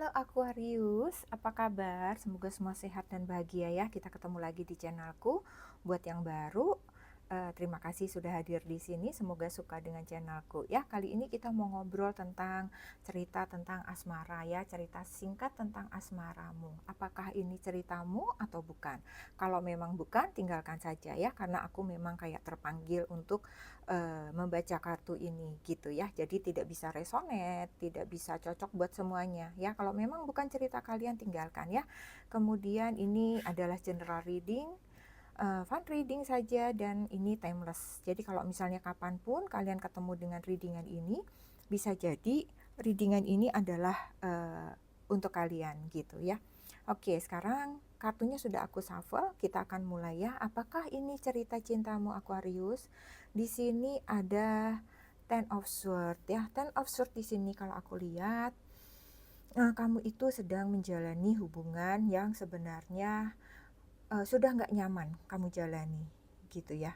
Halo Aquarius, apa kabar? Semoga semua sehat dan bahagia ya. Kita ketemu lagi di channelku. Buat yang baru, terima kasih sudah hadir di sini. Semoga suka dengan channelku ya. Kali ini kita mau ngobrol tentang cerita tentang asmara ya, cerita singkat tentang asmaramu. Apakah ini ceritamu atau bukan? Kalau memang bukan, tinggalkan saja ya, karena aku memang kayak terpanggil untuk membaca kartu ini gitu ya. Jadi tidak bisa resonate, tidak bisa cocok buat semuanya ya. Kalau memang bukan cerita kalian, tinggalkan ya. Kemudian ini adalah general reading, fun reading saja, dan ini timeless. Jadi kalau misalnya kapanpun kalian ketemu dengan readingan ini, bisa jadi readingan ini adalah untuk kalian gitu ya. Oke, sekarang kartunya sudah aku shuffle, kita akan mulai ya. Apakah ini cerita cintamu Aquarius? Di sini ada Ten of Swords ya. Ten of Swords di sini kalau aku lihat, kamu itu sedang menjalani hubungan yang sebenarnya sudah nggak nyaman kamu jalani gitu ya.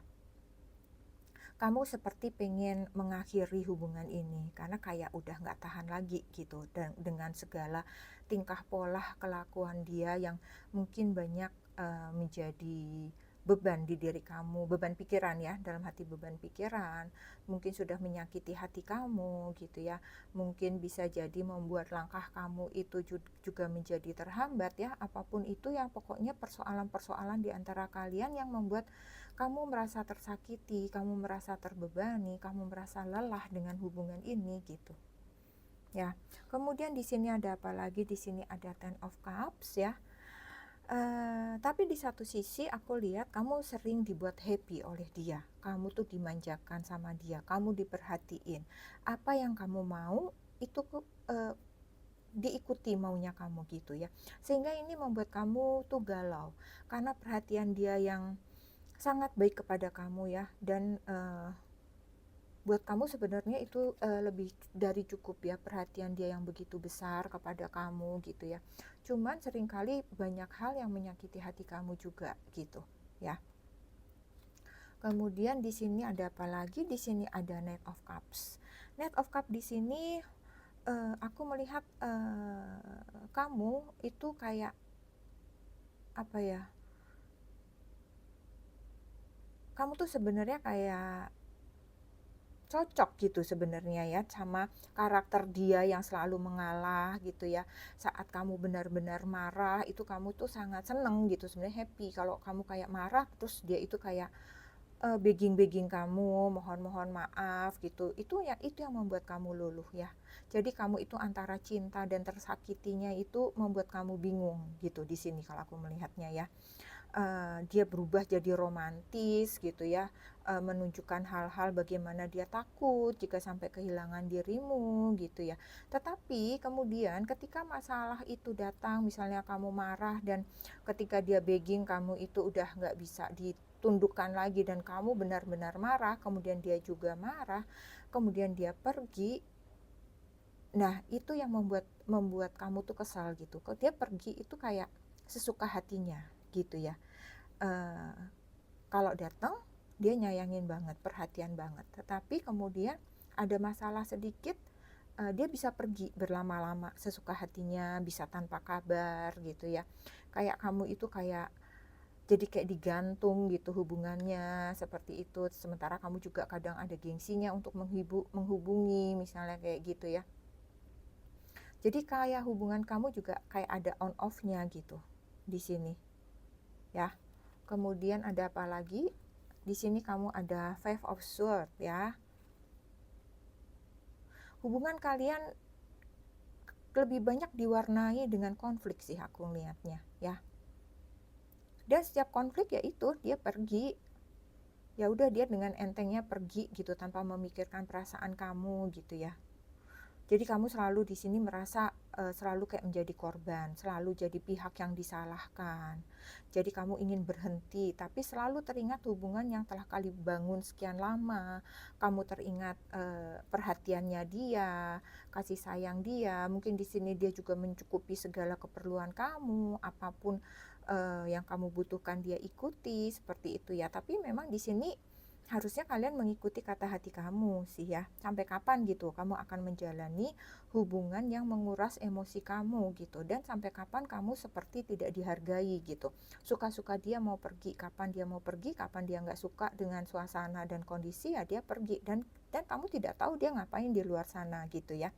Kamu seperti pengen mengakhiri hubungan ini karena kayak udah nggak tahan lagi gitu, dan dengan segala tingkah pola kelakuan dia yang mungkin banyak menjadi beban di diri kamu, beban pikiran ya, dalam hati beban pikiran, mungkin sudah menyakiti hati kamu gitu ya, mungkin bisa jadi membuat langkah kamu itu juga menjadi terhambat ya, apapun itu yang pokoknya persoalan-persoalan di antara kalian yang membuat kamu merasa tersakiti, kamu merasa terbebani, kamu merasa lelah dengan hubungan ini gitu. Ya. Kemudian di sini ada apa lagi? Di sini ada Ten of Cups ya. Tapi di satu sisi aku lihat kamu sering dibuat happy oleh dia. Kamu tuh dimanjakan sama dia, kamu diperhatiin. Apa yang kamu mau itu diikuti maunya kamu gitu ya. Sehingga ini membuat kamu tuh galau karena perhatian dia yang sangat baik kepada kamu ya, dan buat kamu sebenarnya itu lebih dari cukup ya, perhatian dia yang begitu besar kepada kamu gitu ya. Cuman seringkali banyak hal yang menyakiti hati kamu juga gitu ya. Kemudian di sini ada apa lagi? Di sini ada Knight of Cups. Knight of Cups di sini aku melihat kamu itu kayak apa ya? Kamu tuh sebenarnya kayak cocok gitu sebenarnya ya sama karakter dia yang selalu mengalah gitu ya. Saat kamu benar-benar marah itu kamu tuh sangat seneng gitu, sebenarnya happy kalau kamu kayak marah terus dia itu kayak begging kamu, mohon-mohon maaf gitu. Itu yang membuat kamu luluh ya. Jadi kamu itu antara cinta dan tersakitinya itu membuat kamu bingung gitu di sini kalau aku melihatnya ya. Dia berubah jadi romantis gitu ya, menunjukkan hal-hal bagaimana dia takut jika sampai kehilangan dirimu gitu ya. Tetapi kemudian ketika masalah itu datang, misalnya kamu marah dan ketika dia begging kamu itu udah nggak bisa ditundukkan lagi dan kamu benar-benar marah, kemudian dia juga marah, kemudian dia pergi. Nah, itu yang membuat kamu tuh kesal gitu. Kalau dia pergi itu kayak sesuka hatinya gitu ya. uh, Kalau datang dia nyayangin banget, perhatian banget. Tetapi kemudian ada masalah sedikit, dia bisa pergi berlama-lama sesuka hatinya, bisa tanpa kabar gitu ya. Kayak kamu itu kayak jadi kayak digantung gitu hubungannya seperti itu. Sementara kamu juga kadang ada gengsinya untuk menghubungi misalnya kayak gitu ya. Jadi kayak hubungan kamu juga kayak ada on off-nya gitu di sini ya. Kemudian ada apa lagi? Di sini kamu ada Five of Swords ya. Hubungan kalian lebih banyak diwarnai dengan konflik sih aku melihatnya ya. Dan setiap konflik ya itu dia pergi. Ya udah dia dengan entengnya pergi gitu tanpa memikirkan perasaan kamu gitu ya. Jadi kamu selalu di sini merasa selalu kayak menjadi korban, selalu jadi pihak yang disalahkan. Jadi kamu ingin berhenti, tapi selalu teringat hubungan yang telah kali bangun sekian lama. Kamu teringat perhatiannya dia, kasih sayang dia. Mungkin di sini dia juga mencukupi segala keperluan kamu, apapun yang kamu butuhkan dia ikuti seperti itu ya. Tapi memang di sini harusnya kalian mengikuti kata hati kamu sih ya. Sampai kapan gitu kamu akan menjalani hubungan yang menguras emosi kamu gitu, dan sampai kapan kamu seperti tidak dihargai gitu. Suka-suka dia mau pergi, kapan dia mau pergi, kapan dia nggak suka dengan suasana dan kondisi ya dia pergi, dan kamu tidak tahu dia ngapain di luar sana gitu ya.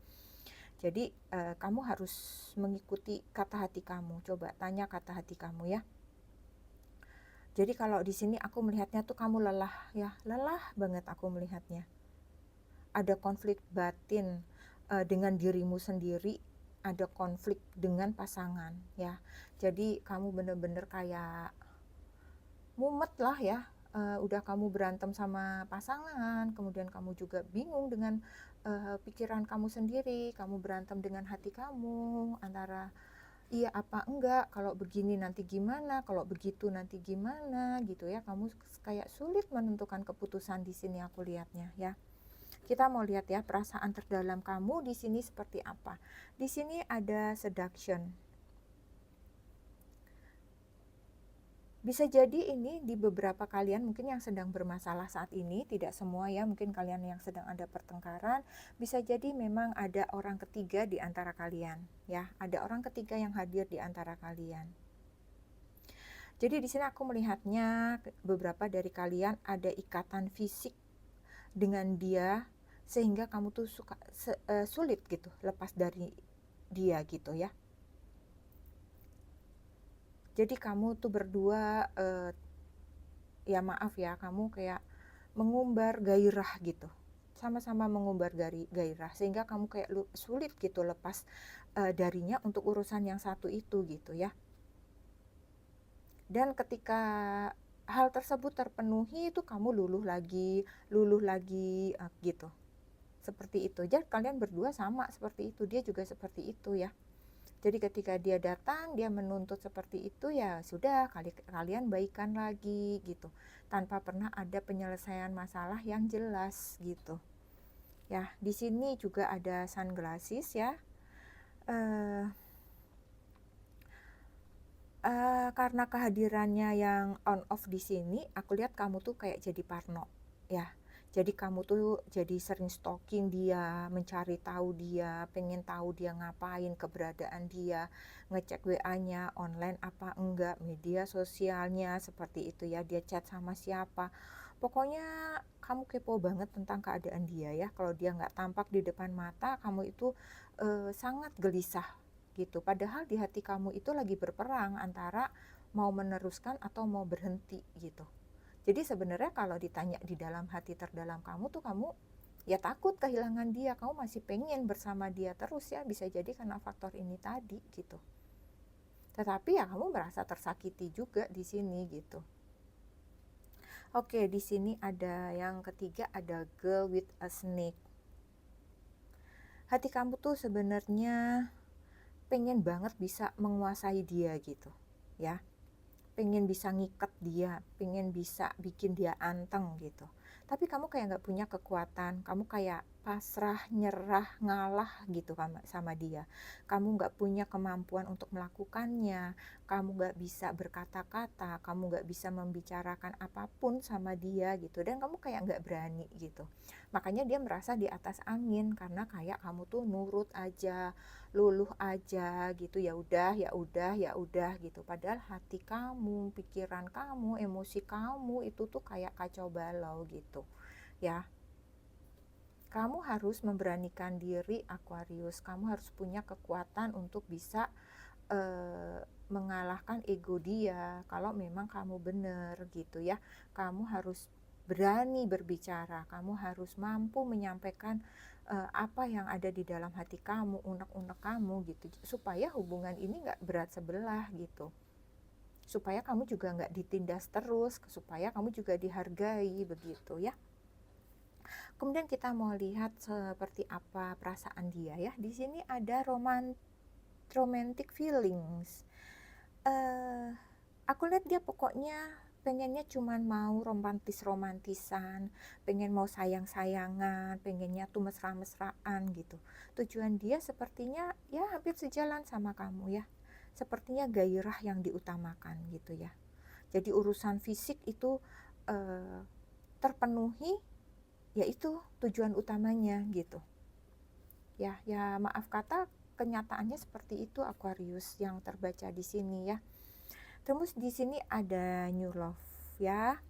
Jadi kamu harus mengikuti kata hati kamu. Coba tanya kata hati kamu ya. Jadi kalau di sini aku melihatnya tuh kamu lelah ya, lelah banget aku melihatnya. Ada konflik batin dengan dirimu sendiri, ada konflik dengan pasangan ya. Jadi kamu bener-bener kayak mumet lah ya. Udah kamu berantem sama pasangan, kemudian kamu juga bingung dengan pikiran kamu sendiri, kamu berantem dengan hati kamu antara iya apa enggak, kalau begini nanti gimana, kalau begitu nanti gimana gitu ya. Kamu kayak sulit menentukan keputusan di sini aku lihatnya ya. Kita mau lihat ya perasaan terdalam kamu di sini seperti apa. Di sini ada seduction. Bisa jadi ini di beberapa kalian mungkin yang sedang bermasalah saat ini, tidak semua ya, mungkin kalian yang sedang ada pertengkaran, bisa jadi memang ada orang ketiga di antara kalian ya, ada orang ketiga yang hadir di antara kalian. Jadi di sini aku melihatnya beberapa dari kalian ada ikatan fisik dengan dia sehingga kamu tuh sulit gitu lepas dari dia gitu ya. Jadi kamu tuh berdua ya maaf ya, kamu kayak mengumbar gairah gitu, sama-sama mengumbar gairah sehingga kamu kayak sulit gitu lepas darinya untuk urusan yang satu itu gitu ya. Dan ketika hal tersebut terpenuhi itu kamu luluh lagi gitu, seperti itu. Jadi kalian berdua sama seperti itu, dia juga seperti itu ya. Jadi ketika dia datang, dia menuntut seperti itu ya sudah, kalian baikan lagi gitu, tanpa pernah ada penyelesaian masalah yang jelas gitu. Ya, di sini juga ada sunglasses ya. Karena kehadirannya yang on off di sini, aku lihat kamu tuh kayak jadi parno ya. Jadi kamu tuh jadi sering stalking dia, mencari tahu dia, pengen tahu dia ngapain, keberadaan dia, ngecek WA-nya, online apa enggak, media sosialnya seperti itu ya, dia chat sama siapa. Pokoknya kamu kepo banget tentang keadaan dia ya. Kalau dia nggak tampak di depan mata, kamu itu sangat gelisah gitu. Padahal di hati kamu itu lagi berperang antara mau meneruskan atau mau berhenti gitu. Jadi sebenarnya kalau ditanya di dalam hati terdalam kamu tuh kamu ya takut kehilangan dia, kamu masih pengen bersama dia terus ya, bisa jadi karena faktor ini tadi gitu. Tetapi ya kamu merasa tersakiti juga di sini gitu. Oke, di sini ada yang ketiga, ada girl with a snake. Hati kamu tuh sebenarnya pengen banget bisa menguasai dia gitu ya, pengen bisa ngikat dia, pengen bisa bikin dia anteng gitu. Tapi kamu kayak nggak punya kekuatan, kamu kayak pasrah, nyerah, ngalah gitu sama dia. Kamu nggak punya kemampuan untuk melakukannya, kamu nggak bisa berkata-kata, kamu nggak bisa membicarakan apapun sama dia gitu, dan kamu kayak nggak berani gitu. Makanya dia merasa di atas angin karena kayak kamu tuh nurut aja, luluh aja gitu, ya udah ya udah ya udah gitu. Padahal hati kamu, pikiran kamu, emosi kamu itu tuh kayak kacau balau gitu ya. Kamu harus memberanikan diri Aquarius, kamu harus punya kekuatan untuk bisa mengalahkan ego dia kalau memang kamu benar gitu ya. Kamu harus berani berbicara, kamu harus mampu menyampaikan apa yang ada di dalam hati kamu, unek-unek kamu gitu, supaya hubungan ini nggak berat sebelah gitu, supaya kamu juga nggak ditindas terus, supaya kamu juga dihargai begitu ya. Kemudian kita mau lihat seperti apa perasaan dia ya. Di sini ada romantic feelings. Aku lihat dia pokoknya pengennya cuman mau romantisan, pengen mau sayang-sayangan, pengennya tuh mesra-mesraan gitu. Tujuan dia sepertinya ya hampir sejalan sama kamu ya. Sepertinya gairah yang diutamakan gitu ya. Jadi urusan fisik itu terpenuhi, yaitu tujuan utamanya gitu. Ya, maaf kata, kenyataannya seperti itu Aquarius yang terbaca di sini ya. Terus di sini ada new love ya.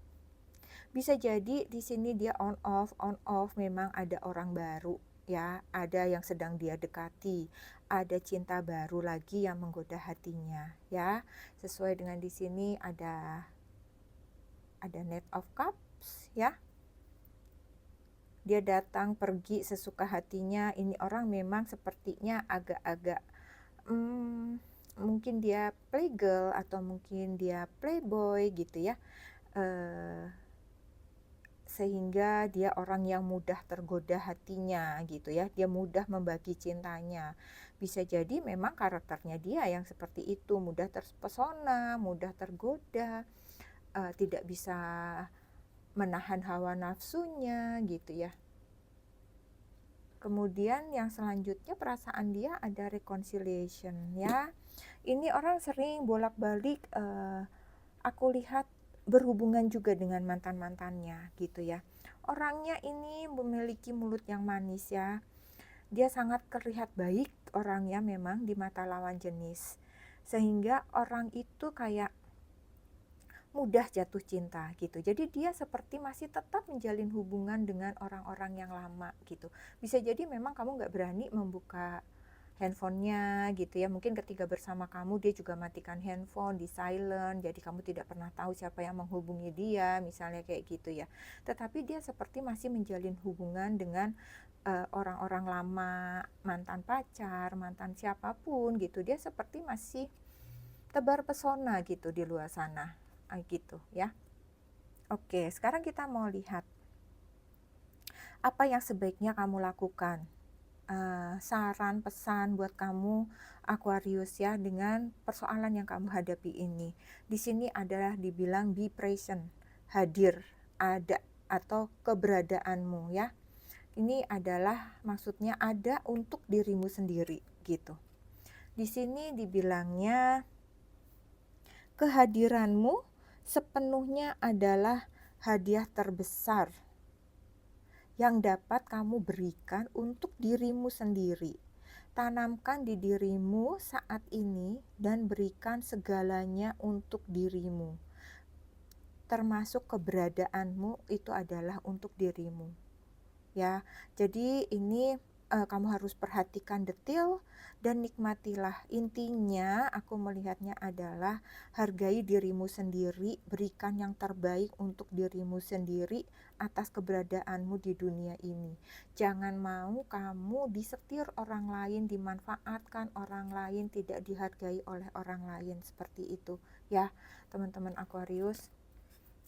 Bisa jadi di sini dia on off, memang ada orang baru ya, ada yang sedang dia dekati, ada cinta baru lagi yang menggoda hatinya ya. Sesuai dengan di sini ada Knight of Cups ya. Dia datang pergi sesuka hatinya. Ini orang memang sepertinya agak-agak mungkin dia playgirl atau mungkin dia playboy gitu ya, sehingga dia orang yang mudah tergoda hatinya gitu ya. Dia mudah membagi cintanya. Bisa jadi memang karakternya dia yang seperti itu, mudah terpesona, mudah tergoda, tidak bisa menahan hawa nafsunya gitu ya. Kemudian yang selanjutnya perasaan dia ada reconciliation ya. Ini orang sering bolak-balik, aku lihat berhubungan juga dengan mantan-mantannya gitu ya. Orangnya ini memiliki mulut yang manis ya. Dia sangat terlihat baik orangnya memang di mata lawan jenis. Sehingga orang itu kayak mudah jatuh cinta gitu. Jadi dia seperti masih tetap menjalin hubungan dengan orang-orang yang lama gitu. Bisa jadi memang kamu nggak berani membuka handphonenya gitu ya. Mungkin ketika bersama kamu dia juga matikan handphone, di silent. Jadi kamu tidak pernah tahu siapa yang menghubungi dia, misalnya kayak gitu ya. Tetapi dia seperti masih menjalin hubungan dengan orang-orang lama, mantan pacar, mantan siapapun gitu. Dia seperti masih tebar pesona gitu di luar sana. Gitu ya. Oke, sekarang kita mau lihat apa yang sebaiknya kamu lakukan. Saran, pesan buat kamu Aquarius ya, dengan persoalan yang kamu hadapi ini. Di sini adalah dibilang be present, hadir, ada, atau keberadaanmu ya. Ini adalah maksudnya ada untuk dirimu sendiri gitu. Di sini dibilangnya kehadiranmu sepenuhnya adalah hadiah terbesar yang dapat kamu berikan untuk dirimu sendiri. Tanamkan di dirimu saat ini dan berikan segalanya untuk dirimu. Termasuk keberadaanmu itu adalah untuk dirimu. Ya, jadi ini kamu harus perhatikan detail dan nikmatilah. Intinya aku melihatnya adalah hargai dirimu sendiri, berikan yang terbaik untuk dirimu sendiri atas keberadaanmu di dunia ini. Jangan mau kamu disetir orang lain, dimanfaatkan orang lain, tidak dihargai oleh orang lain, seperti itu ya teman-teman Aquarius.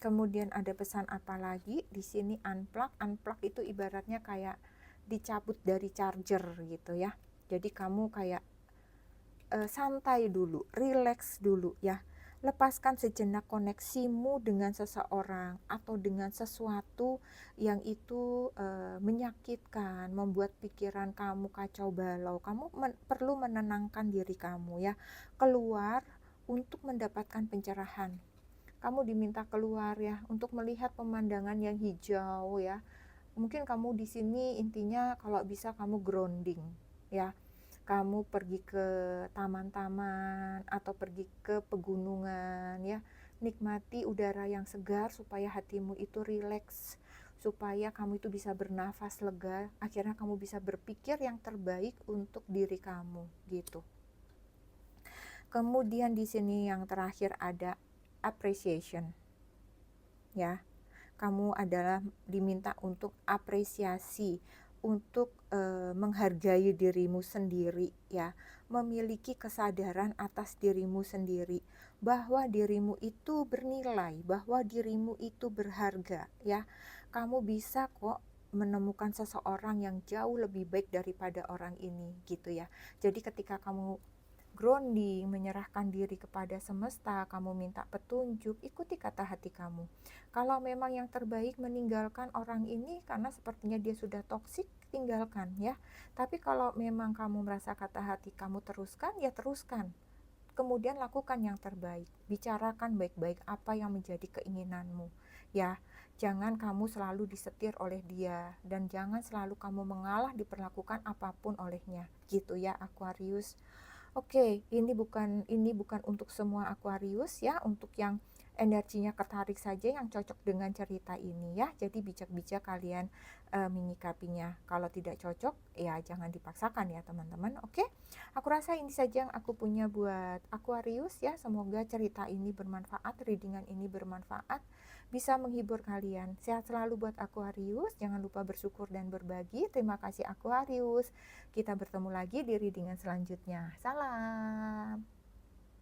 Kemudian ada pesan apa lagi di sini? Unplug itu ibaratnya kayak dicabut dari charger gitu ya. Jadi kamu kayak santai dulu, relax dulu ya. Lepaskan sejenak koneksimu dengan seseorang atau dengan sesuatu yang itu menyakitkan, membuat pikiran kamu kacau balau. Kamu perlu menenangkan diri kamu ya. Keluar untuk mendapatkan pencerahan. Kamu diminta keluar ya untuk melihat pemandangan yang hijau ya. Mungkin kamu di sini intinya kalau bisa kamu grounding ya. Kamu pergi ke taman-taman atau pergi ke pegunungan ya. Nikmati udara yang segar supaya hatimu itu rileks, supaya kamu itu bisa bernafas lega. Akhirnya kamu bisa berpikir yang terbaik untuk diri kamu gitu. Kemudian di sini yang terakhir ada appreciation ya. Kamu adalah diminta untuk apresiasi, untuk menghargai dirimu sendiri ya, memiliki kesadaran atas dirimu sendiri bahwa dirimu itu bernilai, bahwa dirimu itu berharga ya. Kamu bisa kok menemukan seseorang yang jauh lebih baik daripada orang ini gitu ya. Jadi ketika kamu grounding, menyerahkan diri kepada semesta, kamu minta petunjuk, ikuti kata hati kamu. Kalau memang yang terbaik meninggalkan orang ini karena sepertinya dia sudah toksik, tinggalkan ya. Tapi kalau memang kamu merasa kata hati kamu teruskan, ya teruskan. Kemudian lakukan yang terbaik, bicarakan baik-baik apa yang menjadi keinginanmu ya. Jangan kamu selalu disetir oleh dia, dan jangan selalu kamu mengalah diperlakukan apapun olehnya, gitu ya Aquarius. Oke, ini bukan untuk semua Aquarius ya, untuk yang energinya ketarik saja yang cocok dengan cerita ini ya. Jadi bijak-bijak kalian menyikapinya. Kalau tidak cocok ya jangan dipaksakan ya teman-teman. Oke. Aku rasa ini saja yang aku punya buat Aquarius ya. Semoga cerita ini bermanfaat, readingan ini bermanfaat, bisa menghibur kalian. Sehat selalu buat Aquarius. Jangan lupa bersyukur dan berbagi. Terima kasih Aquarius. Kita bertemu lagi di readingan selanjutnya. Salam.